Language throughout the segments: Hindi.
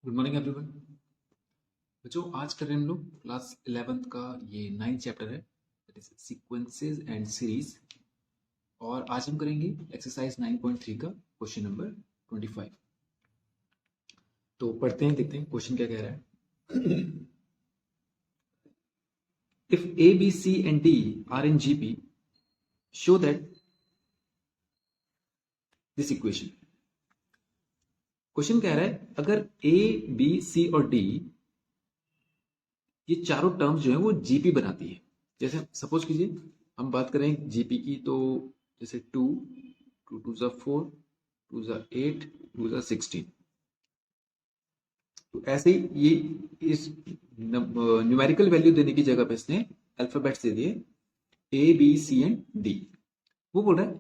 Good morning everyone. बच्चों आज कर रहे हैं हम लोग क्लास 11th का ये 9th चैप्टर है, that is sequences and series. और आज हम करेंगे एक्सरसाइज 9.3 का क्वेश्चन नंबर 25। तो पढ़ते हैं, देखते हैं क्वेश्चन क्या कह रहा है। If a B c and d are in GP show that this equation. Question कह रहा है अगर ए बी सी और डी ये चारों टर्म्स जो है वो जीपी बनाती है। जैसे सपोज कीजिए हम बात करें जीपी की, तो जैसे 2 2 2 ज़ा 4 2 ज़ा 8 2 ज़ा 16। तो ऐसे ही ये इस न्यूमेरिकल वैल्यू देने की जगह पे इसने अल्फाबेट्स दे दिए a B c and d. वो बोल रहा है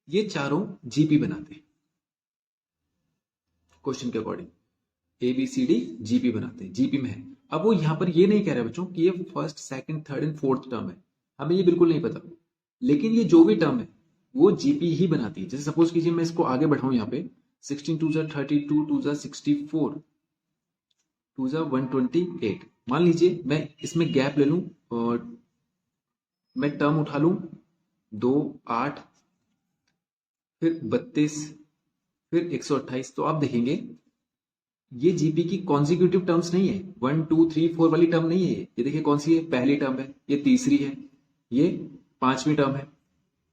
ये चारों जीपी बनाते हैं। क्वेश्चन के according a B C d GP बनाते हैं, जीपी में है। अब वो यहां पर ये नहीं कह रहा है बच्चों कि ये first second third and fourth term है, हमें ये बिल्कुल नहीं पता। लेकिन ये जो भी टर्म है वो जीपी ही बनाती है। जैसे सपोज कीजिए मैं इसको आगे बढ़ाऊं, यहाँ पे 16 2 ज़ा 32 2 ज़ा 64 2 ज़ा 128। मान लीजिए मैं इसमें गैप ले लूं और मैं टर्म उठा लूं 2 8 फिर 32 फिर 128। तो आप देखेंगे ये जीपी की कॉन्जिक्यूटिव टर्म्स नहीं है, 1 2 3 4 वाली टर्म नहीं है। ये देखिए कौन सी है, पहली टर्म है, ये तीसरी है, ये पांचवी टर्म है।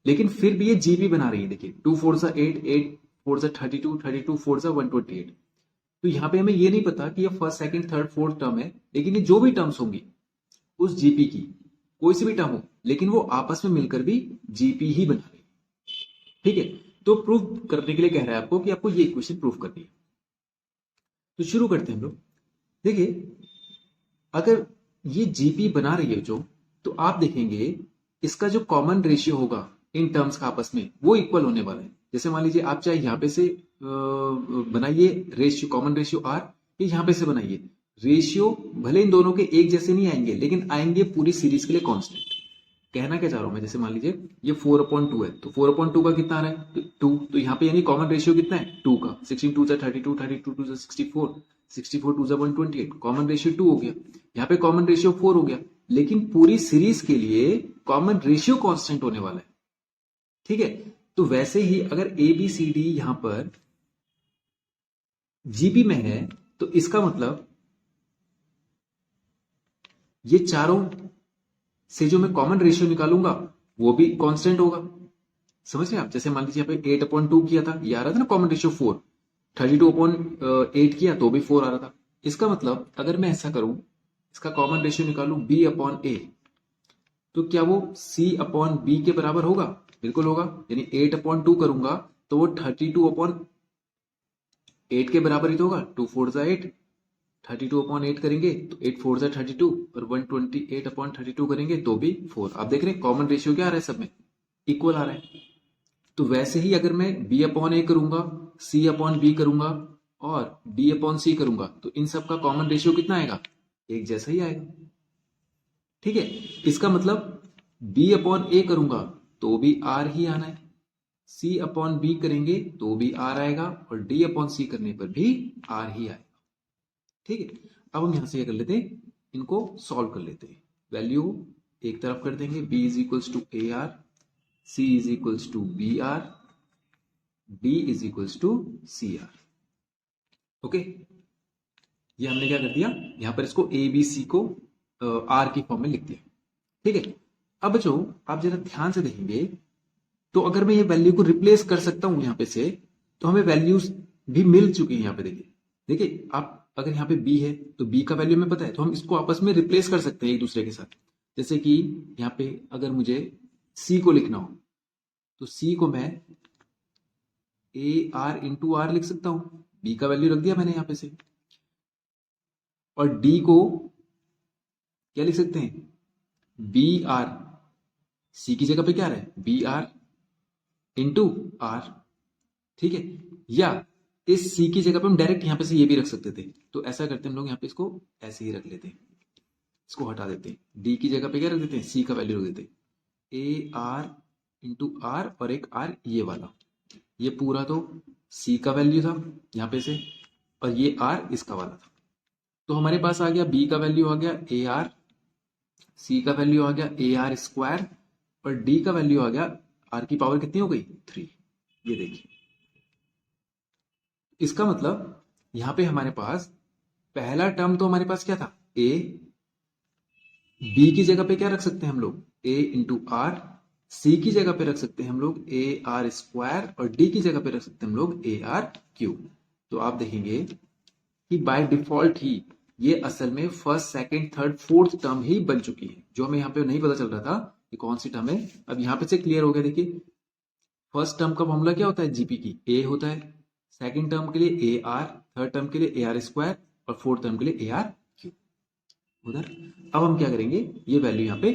लेकिन फिर भी ये जीपी बना रही है। देखिए 2 4 ज़ा 8 8 4 ज़ा 32 32 4 ज़ा 128। तो यहाँ पे हमें ये नहीं पता कि ये first second third fourth term है, लेकिन ये जो भी टर्म्स होंगी उस जीपी की, कोई सी भी टर्म हो, लेकिन वो आपस में मिलकर भी जीपी ही बना रही है। ठीक है, तो प्रूव करने के लिए कह रहा है आपको कि आपको ये इक्वेशन प्रूव करनी है। तो शुरू करते हैं हम लोग। देखिए अगर ये जीपी बना रही है जो, तो आप देखेंगे इसका जो कॉमन रेशियो होगा इन टर्म्स का आपस में वो इक्वल होने वाला है। जैसे मान लीजिए आप चाहे यहां पे से बनाइए रेशियो, कॉमन रेशियो आर, या यहां पे से बनाइए रेशियो, भले इन दोनों के एक जैसे नहीं आएंगे लेकिन आएंगे पूरी सीरीज के लिए कांस्टेंट। कहना क्या चाह रहा हूं मैं, जैसे मान लीजिए ये 4/2 है, तो 4/2 का कितना आ रहा है 2, तो यहाँ पे यानी कॉमन रेशियो कितना है 2 का। 16 2 ज़ा 32 32 2 ज़ा 64 64 2 ज़ा 128, कॉमन रेशियो 2 हो गया। यहाँ पे कॉमन रेशियो 4 हो गया, लेकिन पूरी सीरीज के लिए कॉमन रेशियो कांस्टेंट होने वाला है। ठीक है, तो वैसे ही अगर ए बी सी डी यहां पर जीपी में है, तो इसका मतलब ये चारों से जो मैं कॉमन रेशियो निकालूंगा वो भी कांस्टेंट होगा। समझ रहे हैं आप? जैसे मान लीजिए यहाँ पे 8/2 किया था, ये आ रहा था ना कॉमन रेशियो 4। 32/8 किया तो भी 4 आ रहा था। इसका मतलब अगर मैं ऐसा करूं, इसका कॉमन रेशियो निकालूं b/a, तो क्या वो c/b के बराबर होगा? बिल्कुल होगा। यानी 8/2 करूंगा तो वो 32/8 के बराबर ही तो होगा। 2 4 ज़ा 8, 32/8 करेंगे तो 8 4 ज़ा 32, और 128/32 करेंगे तो भी 4। आप देख रहे हैं कॉमन रेशियो क्या आ रहा है, सब में इक्वल आ रहा है। तो वैसे ही अगर मैं b/a करूंगा, c/b करूंगा और d/c करूंगा, तो इन सब का कॉमन रेशियो कितना आएगा? एक जैसा ही आएगा। ठीक है, इसका मतलब b/a करूंगा तो भी r ही आना है, c/b करेंगे तो भी r आएगा, और d/c करने पर भी r ही आएगा। ठीक है, अब हम यहां से क्या कर लेते हैं, इनको सॉल्व कर लेते हैं। वैल्यू एक तरफ कर देंगे, b is equals to a r, c is equals to b r, d is equals to c r. Okay, ये हमने क्या कर दिया, यहां पर इसको ए बी सी को आर की फॉर्म में लिख दिया। ठीक है, अब जो आप जरा ध्यान से देखेंगे, तो अगर मैं ये वैल्यू को रिप्लेस कर सकता हूं यहां पे से, तो हमें वैल्यूज भी मिल चुकी है यहां पे। देखिए देखिए आप अगर यहाँ पे b है तो b का वैल्यू हमें पता है, तो हम इसको आपस में रिप्लेस कर सकते हैं एक दूसरे के साथ। जैसे कि यहाँ पे अगर मुझे c को लिखना हो, तो c को मैं ए आर इंटू आर लिख सकता हूं, b का वैल्यू रख दिया मैंने यहां पे से। और d को क्या लिख सकते हैं, बी आर, सी की जगह पे क्या है बी आर इंटू आर। ठीक है, या इस सी की जगह पे हम डायरेक्ट यहां पे से ये भी रख सकते थे। तो ऐसा करते हम लोग, यहाँ पे इसको ऐसे ही रख लेते हैं, इसको हटा देते हैं, डी की जगह पे क्या रख देते हैं, सी का वैल्यू रख देते हैं, ए आर इंटू आर, और एक आर ये वाला, ये पूरा तो सी का वैल्यू था यहां पे से, और ये आर इसका वाला था। तो हमारे पास आ गया बी का वैल्यू आ गया ए आर, सी का वैल्यू आ गया ए आर स्क्वायर और डी का वैल्यू आ गया आर की पावर कितनी हो गई 3। ये देखिए, इसका मतलब यहां पे हमारे पास पहला टर्म तो हमारे पास क्या था ए, बी की जगह पे क्या रख सकते हैं हम लोग ए इंटू आर, सी की जगह पे रख सकते हैं हम लोग ए आर स्क्वायर और डी की जगह पे रख सकते हैं हम लोग ए आर क्यूब। तो आप देखेंगे कि बाय डिफॉल्ट ही ये असल में first second third fourth term ही बन चुकी है, जो हमें यहाँ पे नहीं पता चल रहा था कि कौन सी टर्म है। अब यहाँ पे से क्लियर हो गया। देखिए फर्स्ट टर्म का फॉर्मूला क्या होता है जीपी की ए होता है, सेकंड टर्म के लिए ए आर, थर्ड टर्म के लिए ए आर स्क्वायर और फोर्थ टर्म के लिए ए आर क्यूब उधर। अब हम क्या करेंगे, ये वैल्यू यहाँ पे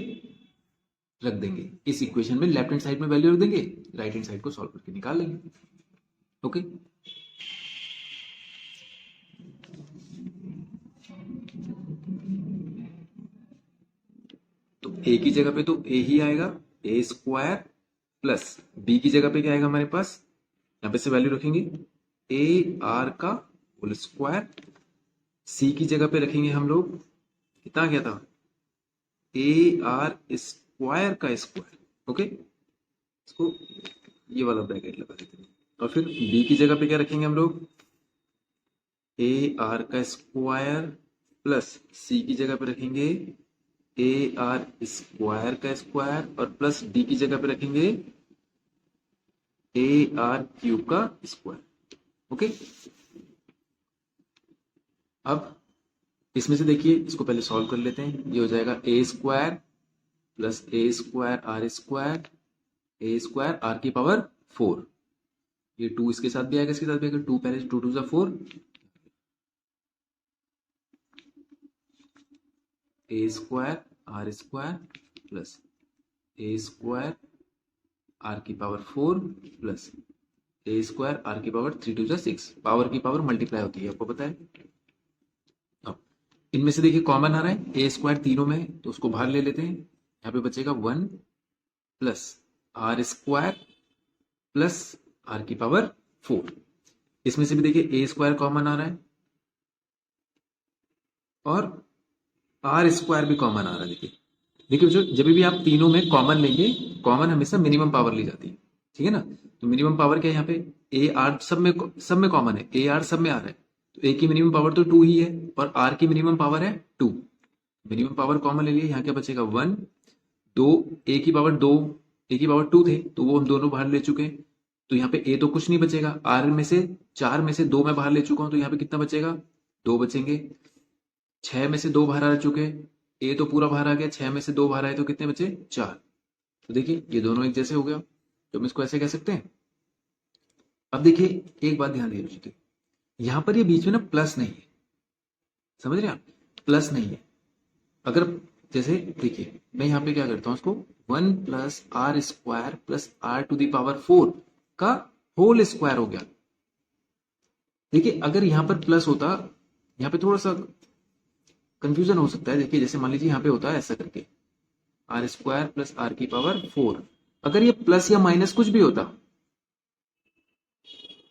रख देंगे इस इक्वेशन में, लेफ्ट हैंड साइड में वैल्यू रख देंगे, राइट हैंड साइड को सॉल्व करके निकाल लेंगे। ओके, तो ए की जगह पे तो ए ही आएगा, ए स्क्वायर प्लस बी की जगह पे क्या आएगा हमारे पास, यहां पे से वैल्यू रखेंगे ए आर का होल स्क्वायर, सी की जगह पे रखेंगे हम लोग कितना गया था ए आर स्क्वायर का स्क्वायर। ओके, इसको ये वाला ब्रैकेट लगा देते हैं और फिर बी की जगह पे क्या रखेंगे हम लोग ए आर का स्क्वायर प्लस सी की जगह पे रखेंगे ए आर स्क्वायर का स्क्वायर और प्लस डी की जगह पे रखेंगे ए आर क्यूब का स्क्वायर। ओके, अब इसमें से देखिए इसको पहले सॉल्व कर लेते हैं। ये हो जाएगा A square plus A square R square, A square R की पावर 4, ये 2 इसके साथ भी आएगा, इसके साथ भी आएगा, 2 पहले 2 2 जा 4, A square R square plus A square R की power 4 plus A square R की पावर 3 2 जा 6। पावर की पावर मल्टीप्लाई होती है, आपको पता है। अब इनमें से देखिए कॉमन आ रहा है ए स्क्वायर तीनों में, तो उसको बाहर ले लेते हैं। यहाँ पे बचेगा 1 plus are square plus are की पावर 4। इसमें से भी देखिए ए स्क्वायर कॉमन आ रहा है और आर स्क्वायर भी कॉमन आ रहा है। देखिए देखिए जो जब भी आप तीनों में कॉमन लेंगे, कॉमन हमेशा मिनिमम पावर ली जाती है, ठीक है ना। तो मिनिमम पावर क्या है यहाँ पे, ए आर सब में कॉमन है, ए आर सब में आ रहा है, तो ए की मिनिमम पावर तो 2 ही है और आर की मिनिमम पावर है 2। मिनिमम पावर कॉमन ले लिए, यहाँ क्या बचेगा 1 2, ए की पावर 2, ए की पावर 2 थे तो वो हम दोनों बाहर ले चुके हैं, तो यहाँ पे ए तो कुछ नहीं बचेगा। आर में से 4 में से 2 मैं बाहर ले चुका हूं, तो यहाँ पे कितना बचेगा 2 बचेंगे। 6 में से 2 बाहर आ चुके, ए तो पूरा बाहर आ गया, 6 में से 2 बाहर आए तो कितने बचे 4। तो देखिए ये दोनों एक जैसे हो गया, तो हम इसको ऐसे कह सकते हैं। अब देखिए एक बात ध्यान दीजिए, यहां पर ये बीच में ना प्लस नहीं है, समझ रहे हैं आप, प्लस नहीं है। अगर जैसे देखिए मैं यहाँ पे क्या करता हूँ, इसको 1 plus are square plus r to the power 4 का होल स्क्वायर हो गया। देखिए अगर यहाँ पर प्लस होता, यहाँ पे थोड़ा सा कंफ्यूजन हो सकता है। देखिए जैसे मान लीजिए यहाँ पे होता है ऐसा करके आर स्क्वायर प्लस आर की पावर 4, अगर ये प्लस या माइनस कुछ भी होता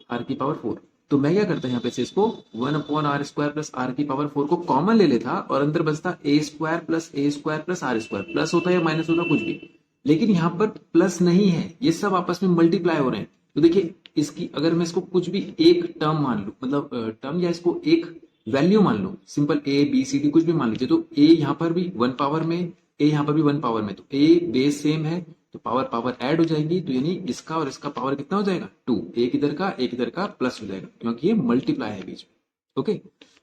आर की पावर 4, तो मैं क्या करता यहाँ पे से इसको 1 upon R square plus are की पावर 4 को कॉमन ले लेता और अंदर बचता A square plus are square. Plus होता या माइनस होता कुछ भी, लेकिन यहाँ पर प्लस नहीं है, ये सब आपस में मल्टीप्लाई हो रहे हैं। तो देखिए इसकी अगर मैं इसको कुछ भी एक टर्म मान लू, मतलब टर्म या इसको एक वैल्यू मान लो, simple A B C D कुछ भी मान लीजिए, तो ए यहाँ पर भी 1 पावर में, ए यहाँ पर भी 1 पावर में, तो ए बेस सेम है तो पावर पावर ऐड हो जाएगी, तो यानी इसका और इसका पावर कितना हो जाएगा 2, एक इधर का प्लस हो जाएगा क्योंकि ये मल्टीप्लाई है बीच में। ओके,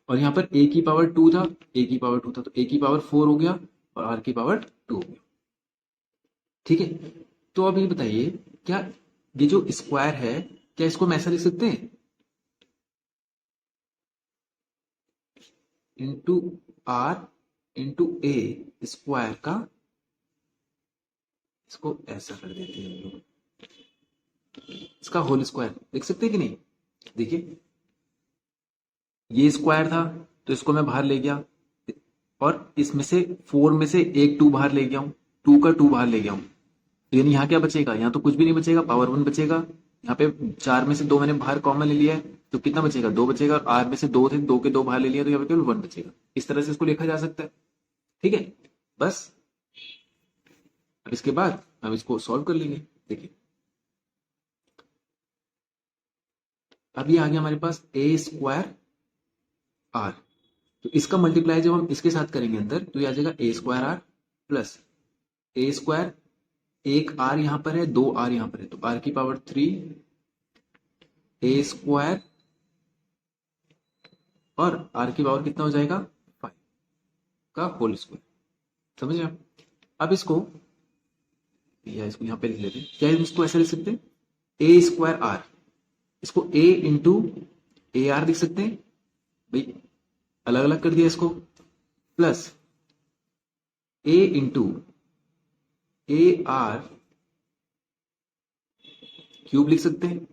और यहाँ पर ए की पावर 2 था, ए की पावर 2 था, तो ए की पावर 4 हो गया और आर की पावर 2 हो गया। ठीक है, तो अब ये बताइए क्या ये जो स्क्वायर है, क्या इसको हम ऐसा लिख सकते हैं into r into a square का, इसको ऐसा कर देते हैं हम लोग, इसका होल स्क्वायर लिख सकते हैं कि नहीं। देखिए ये स्क्वायर था तो इसको मैं बाहर ले गया और इसमें से 4 में से एक 2 बाहर ले गया हूं, 2 का 2 बाहर ले गया हूं, तो यानी यहाँ क्या बचेगा, यहाँ तो कुछ भी नहीं बचेगा, पावर 1 बचेगा। यहाँ पे 4 में से 2 मैंने बाहर कॉमन ले लिया है तो कितना बचेगा, 2 बचेगा, और आर में से 2 थे, 2 के 2 बाहर ले लिया तो यहाँ पे केवल 1 बचेगा। इस तरह से इसको लिखा जा सकता है। ठीक है, बस अब इसके बाद हम इसको सॉल्व कर लेंगे। देखिए अब ये आ गया हमारे पास ए स्क्वायर आर, तो इसका मल्टीप्लाई जब हम इसके साथ करेंगे अंदर तो ये आ जाएगा A square R plus A square, एक आर यहां पर है, 2 आर यहां पर है, तो आर की पावर 3 ए स्क्वायर और आर की पावर कितना हो जाएगा 5 का होल स्क्वायर। समझ रहे आप? अब इसको या इसको यहां पे लिख लेते हैं, क्या हम इसको ऐसे लिख सकते हैं, ए स्क्वायर आर, इसको ए इंटू ए आर लिख सकते हैं भाई, अलग अलग कर दिया इसको, plus A into A R cube लिख सकते हैं,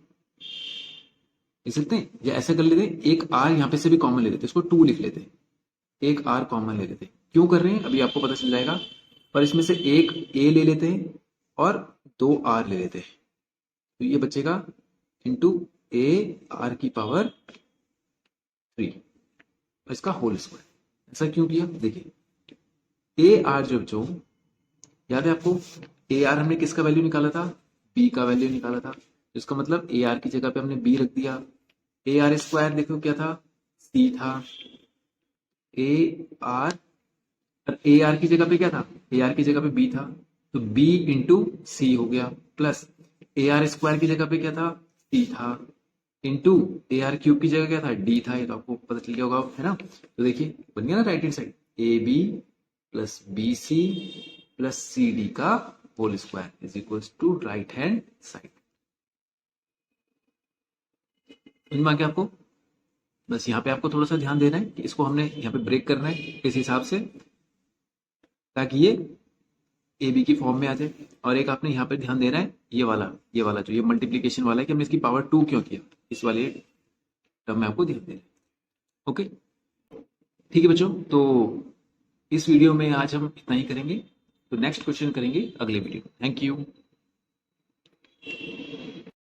या ऐसा कर लेते हैं, एक आर यहां पे से भी कॉमन ले लेते हैं, इसको 2 लिख लेते हैं, एक आर कॉमन ले लेते हैं। क्यों कर रहे हैं अभी आपको पता चल जाएगा, पर इसमें से एक ए ले लेते हैं और 2 आर ले लेते हैं, तो ये बचेगा इंटू ए आर की पावर 3 इसका होल स्क्वायर। ऐसा क्यों किया, देखिए ए आर जो याद है आपको, ए आर हमने किसका वैल्यू निकाला था, बी का वैल्यू निकाला था, इसका मतलब ए आर की जगह पे हमने बी रख दिया। ए आर स्क्वायर देखो क्या था, सी था, ए आर और ए आर की जगह पे क्या था, ए आर की जगह पे बी था, तो बी इंटू सी हो गया, प्लस ए आर स्क्वायर की जगह पे क्या था, सी था, इंटू ए आर क्यूब की जगह क्या था, डी था, ये तो आपको पता चल गया होगा, है ना। तो देखिए बन गया ना right hand side, A B plus B C plus C D का whole square is equals to right hand side. समझ में आ गया आपको? बस यहाँ पे आपको थोड़ा सा ध्यान देना है कि इसको हमने यहाँ पे ब्रेक करना है इस हिसाब से, ताकि ये ए बी की फॉर्म में आ जाए। और एक आपने यहाँ पे ध्यान देना है, ये वाला जो ये मल्टीप्लीकेशन वाला है कि हमने इसकी पावर 2 क्यों किया, इस वाले टर्म में आपको ध्यान देना है। ओके ठीक है बच्चों, तो इस वीडियो में आज हम इतना ही करेंगे, तो नेक्स्ट क्वेश्चन करेंगे अगले वीडियो। Thank you.